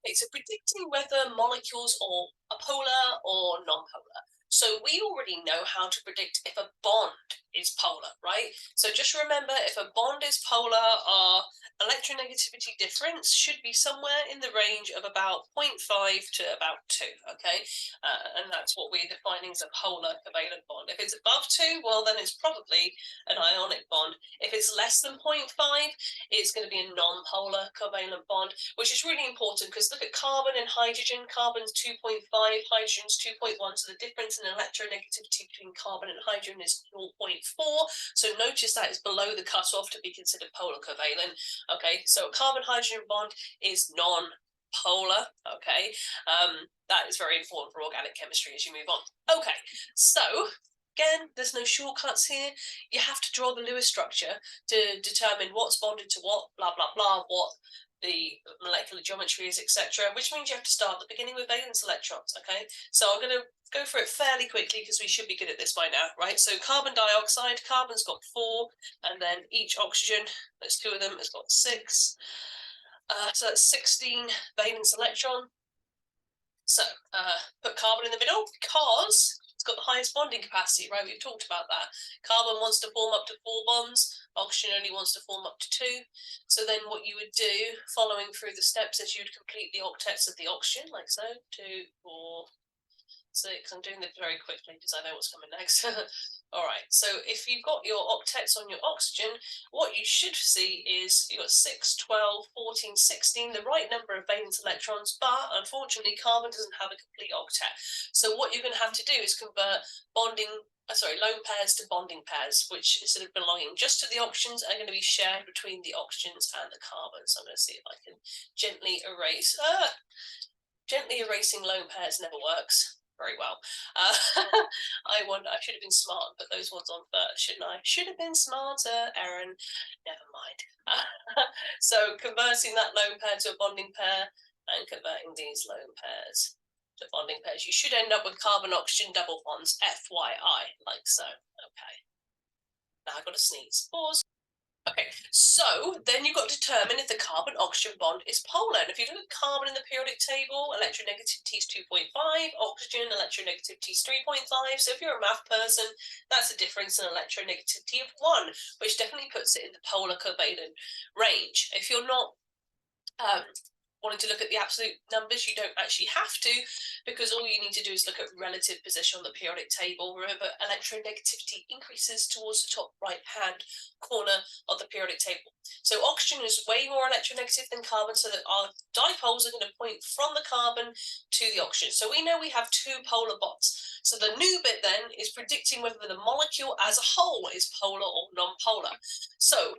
Okay, so predicting whether molecules are polar or non-polar. So we already know how to predict if a bond is polar, right? So just remember, if a bond is polar, our electronegativity difference should be somewhere in the range of about 0.5 to about 2, okay? And that's what we're defining as a polar covalent bond. If it's above 2, well, then it's probably an ionic bond. If it's less than 0.5, it's going to be a non-polar covalent bond, which is really important because look at carbon and hydrogen. Carbon's 2.5, hydrogen's 2.1, so the difference in electronegativity between carbon and hydrogen is 0.4. So notice that is below the cutoff to be considered polar covalent. Okay, so a carbon-hydrogen bond is non-polar. Okay, that is very important for organic chemistry as you move on. Okay, so again, there's no shortcuts here. You have to draw the Lewis structure to determine what's bonded to what, blah, blah, blah, what the molecular geometry is, etc., which means you have to start at the beginning with valence electrons, okay? So I'm going to go through it fairly quickly because we should be good at this by now, right? So carbon dioxide, carbon's got 4, and then each oxygen, there's 2 of them, has got 6. So that's 16 valence electron. So put carbon in the middle because it's got the highest bonding capacity, right? We've talked about that. Carbon wants to form up to 4 bonds. Oxygen only wants to form up to 2. So then what you would do, following through the steps, is you'd complete the octets of the oxygen, like so. 2, 4, 6. I'm doing this very quickly because I know what's coming next. All right, so if you've got your octets on your oxygen, what you should see is you've got 6, 12, 14, 16, the right number of valence electrons, but unfortunately carbon doesn't have a complete octet. So what you're going to have to do is convert lone pairs to bonding pairs, which instead of belonging just to the oxygens are going to be shared between the oxygens and the carbon. So I'm going to see if I can gently erase. Gently erasing lone pairs never works very well. I should have been smart and put those ones on first, shouldn't I? Should have been smarter, Erin. Never mind. So converting that lone pair to a bonding pair and converting these lone pairs to bonding pairs, you should end up with carbon-oxygen double bonds, FYI, like so. Okay. Now I've got to sneeze. Pause. Okay, so then you've got to determine if the carbon-oxygen bond is polar. And if you look at carbon in the periodic table, electronegativity is 2.5, oxygen electronegativity is 3.5. So if you're a math person, that's a difference in electronegativity of 1, which definitely puts it in the polar covalent range. If you're not wanting to look at the absolute numbers, you don't actually have to, because all you need to do is look at relative position on the periodic table. Remember, electronegativity increases towards the top right hand corner of the periodic table. So oxygen is way more electronegative than carbon, so that our dipoles are going to point from the carbon to the oxygen. So we know we have 2 polar bonds. So the new bit then is predicting whether the molecule as a whole is polar or non-polar. So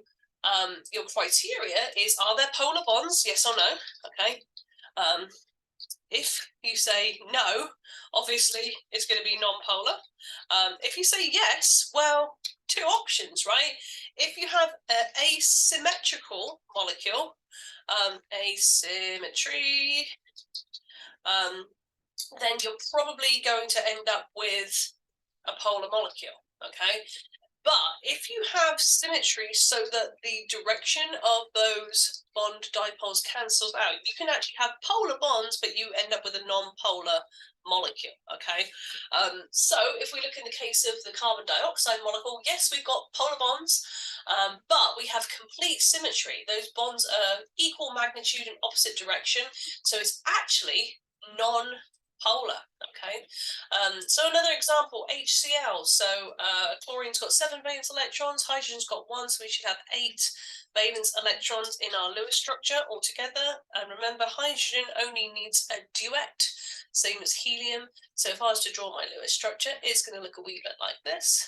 your criteria is, are there polar bonds? Yes or no? Okay. If you say no, obviously it's going to be non-polar. If you say yes, well, 2 options, right? If you have an asymmetrical molecule, asymmetry, then you're probably going to end up with a polar molecule, okay? But if you have symmetry so that the direction of those bond dipoles cancels out, you can actually have polar bonds, but you end up with a non-polar molecule, okay? So if we look in the case of the carbon dioxide molecule, yes, we've got polar bonds, but we have complete symmetry. Those bonds are equal magnitude in opposite direction, so it's actually non-polar, okay? So another example, HCl. So chlorine's got 7 valence electrons, hydrogen's got 1, so we should have 8 valence electrons in our Lewis structure altogether. And remember, hydrogen only needs a duet, same as helium. So if I was to draw my Lewis structure, it's going to look a wee bit like this.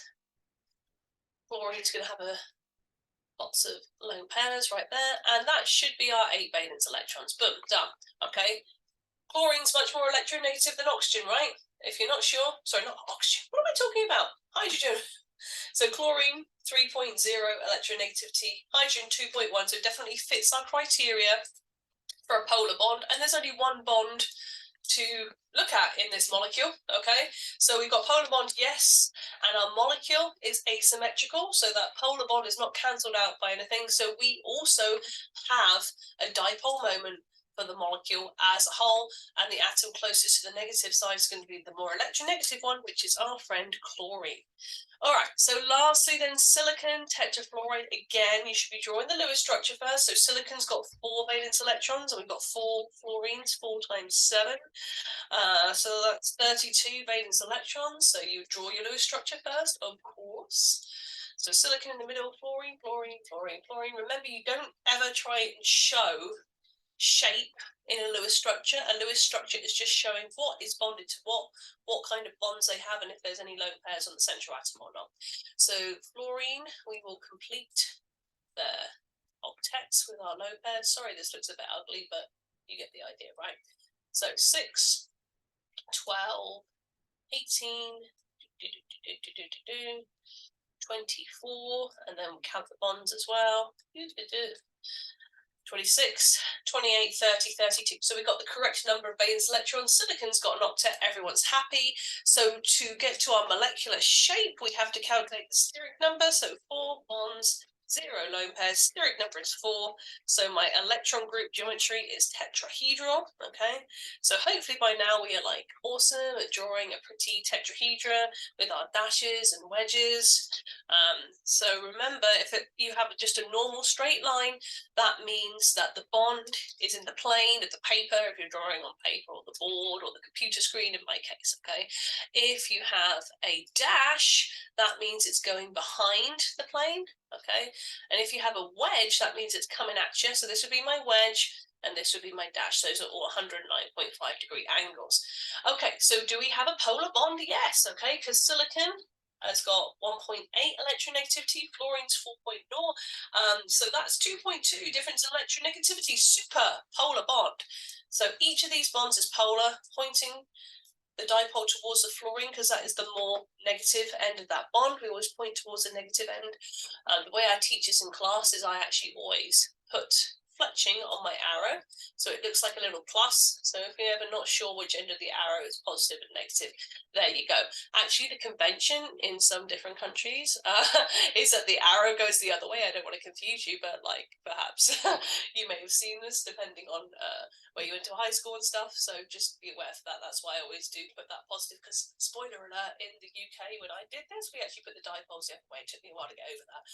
Chlorine's going to have lots of lone pairs right there, and that should be our 8 valence electrons. Boom, done. Okay. Chlorine's much more electronegative than oxygen, right? If you're not sure, sorry, not oxygen, what am I talking about? Hydrogen. So chlorine, 3.0 electronegativity, hydrogen 2.1, so it definitely fits our criteria for a polar bond, and there's only 1 bond to look at in this molecule, okay? So we've got polar bond, yes, and our molecule is asymmetrical, so that polar bond is not cancelled out by anything, so we also have a dipole moment for the molecule as a whole, and the atom closest to the negative side is going to be the more electronegative one, which is our friend chlorine. All right, so lastly then, silicon tetrafluoride. Again, you should be drawing the Lewis structure first. So silicon's got 4 valence electrons, and we've got 4 fluorines, 4 times 7. So that's 32 valence electrons. So you draw your Lewis structure first, of course. So silicon in the middle, fluorine, fluorine, fluorine, fluorine. Remember, you don't ever try and show shape in a Lewis structure. A Lewis structure is just showing what is bonded to what kind of bonds they have, and if there's any lone pairs on the central atom or not. So fluorine, we will complete the octets with our lone pairs. Sorry, this looks a bit ugly, but you get the idea, right? So 6, 12, 18, 24, and then we count the bonds as well. 26, 28, 30, 32. So we've got the correct number of valence electrons. Silicon's got an octet. Everyone's happy. So to get to our molecular shape, we have to calculate the steric number. So 4 bonds, 0 lone pairs. Steric number is 4. So my electron group geometry is tetrahedral. Okay. So hopefully by now we are like awesome at drawing a pretty tetrahedra with our dashes and wedges. So remember, if you have just a normal straight line, that means that the bond is in the plane of the paper, if you're drawing on paper or the board or the computer screen in my case, okay? If you have a dash, that means it's going behind the plane, okay? And if you have a wedge, that means it's coming at you. So this would be my wedge, and this would be my dash. Those are all 109.5 degree angles. Okay, so do we have a polar bond? Yes, okay, because silicon has got 1.8 electronegativity, fluorine's 4.0. So that's 2.2 difference in electronegativity, super polar bond. So each of these bonds is polar, pointing the dipole towards the fluorine because that is the more negative end of that bond. We always point towards the negative end. The way I teach this in class is I actually always put fletching on my arrow, so it looks like a little plus. So if you're ever not sure which end of the arrow is positive and negative, there you go. Actually, the convention in some different countries is that the arrow goes the other way. I don't want to confuse you, but like perhaps you may have seen this depending on where you went to high school and stuff. So just be aware for that. That's why I always do put that positive, because spoiler alert, in the UK when I did this, we actually put the dipoles the other way. It took me a while to get over that.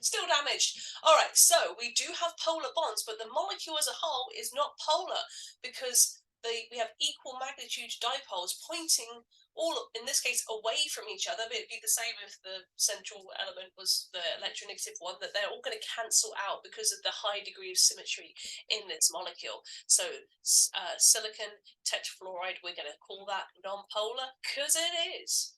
Still damaged. All right, so we do have polar bonds, but the molecule as a whole is not polar because we have equal magnitude dipoles pointing all, in this case, away from each other. But it'd be the same if the central element was the electronegative one, that they're all going to cancel out because of the high degree of symmetry in this molecule. So silicon tetrafluoride, we're going to call that nonpolar because it is.